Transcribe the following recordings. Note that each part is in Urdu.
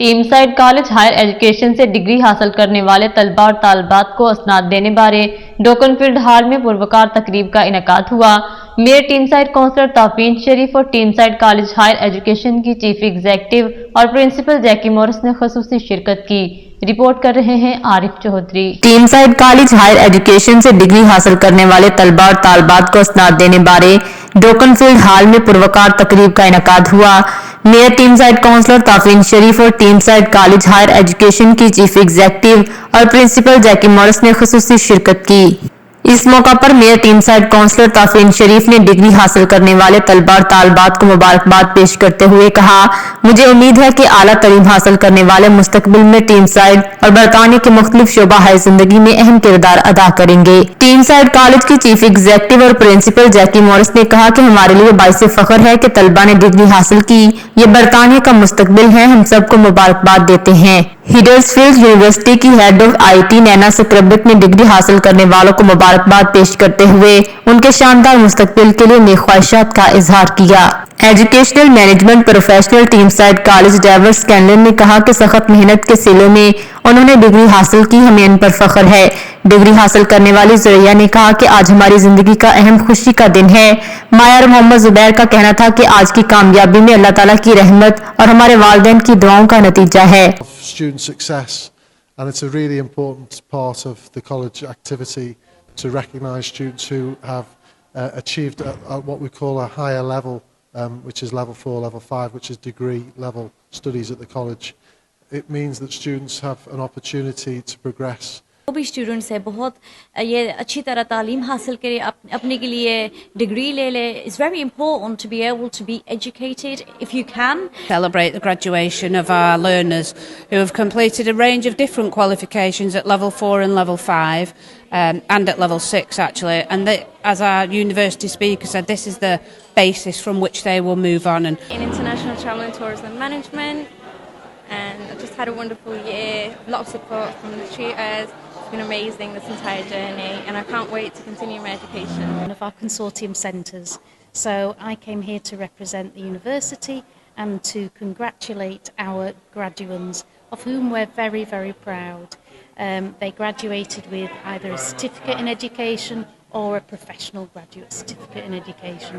Team side college higher education سے ڈگری حاصل کرنے والے طلباء اور طالبات کو اسناد دینے بارے ڈوکن فیلڈ ہال میں پروقار تقریب کا انعقاد ہوا۔ Mayor Tameside councillor توفین Sharif اور Tameside college higher education کی چیف ایگزیکٹو اور پرنسپل جیکی مورس نے خصوصی شرکت کی۔ رپورٹ کر رہے ہیں Arif Chaudhry. Tameside college higher education سے ڈگری حاصل کرنے والے طلباء اور طالبات کو اسناد دینے بارے ڈوکن فیلڈ ہال میں پروقار تقریب کا انعقاد ہوا۔ Mayor Tameside councillor توفین Sharif اور Tameside college higher education کی چیف ایگزیکٹو اور پرنسپل جیکی مورس نے خصوصی شرکت کی۔ اس موقع پر mayor Tameside councillor توفین Sharif نے ڈگری حاصل کرنے والے طلباء اور طالبات کو مبارکباد پیش کرتے ہوئے کہا، مجھے امید ہے کہ اعلیٰ تعلیم حاصل کرنے والے مستقبل میں ٹیم سائڈ اور برطانیہ کے مختلف شعبہ ہائے زندگی میں اہم کردار ادا کریں گے۔ ٹیم سائڈ کالج کی چیف ایگزیکٹو اور پرنسپل جیکی مورس نے کہا کہ ہمارے لیے باعث فخر ہے کہ طلباء نے ڈگری حاصل کی، یہ برطانیہ کا مستقبل ہے، ہم سب کو مبارکباد دیتے ہیں۔ ہڈرسفیلڈ یونیورسٹی کی ہیڈ آف آئی ٹی نینا سکربت نے ڈگری حاصل کرنے والوں کو مبارکباد پیش کرتے ہوئے ان کے شاندار مستقبل کے لیے نیک خواہشات کا اظہار کیا۔ Educational management professional Tameside college ڈیورس کینلن نے کہا کہ سخت محنت کے سلے میں انہوں نے ڈگری حاصل کی، ہمیں ان پر فخر ہے۔ ڈگری حاصل کرنے والی زرعیہ نے کہا کہ آج ہماری زندگی کا اہم خوشی کا دن ہے۔ مایار محمد زبیر کا کہنا تھا کہ آج کی کامیابی میں اللہ تعالیٰ کی رحمت اور ہمارے والدین کی دعاؤں کا نتیجہ ہے۔ Student success, and it's a really important part of the college activity to recognise students who have achieved at what we call a higher level, which is level 4, level 5, which is degree level studies at the college. It means that students have an opportunity to progress. وہ بھی اسٹوڈنٹس ہے بہت یہ اچھی طرح تعلیم حاصل کرے، اپنے کے لیے ڈگری لے لے۔ It's very important to be able to be educated if you can. Celebrate the graduation of our learners who have completed a range of different qualifications at level 4 and level 5 and at level 6 actually. And as our university speaker said, this is the basis from which they will move on. And in international travel and tourism management, and I just had a wonderful year, a lot of support from the tutors. It's been amazing this entire journey, and I can't wait to continue my education. One of our consortium centres. So I came here to represent the university and to congratulate our graduates, of whom we're very, very proud. They graduated with either a certificate in education or a professional graduate certificate in education.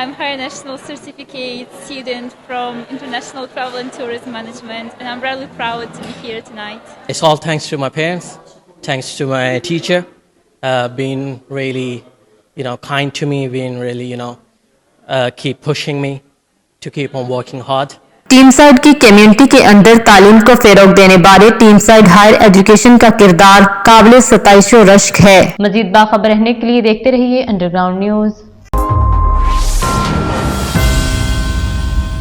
I'm Higher National Certificate student from International Travel and Tourism Management, and I'm really proud to be here tonight. It's all thanks to my parents, thanks to my teacher, being really, kind to me, being really, keep pushing me to keep on working hard. Team side کی کمیونٹی کے اندر تعلیم کو فروغ دینے بارے ٹیم سائڈ ہائر ایجوکیشن کا کردار قابل ستائش و رشک ہے۔ مزید باخبر رہنے کے لیے دیکھتے رہیے انڈر گراؤنڈ نیوز۔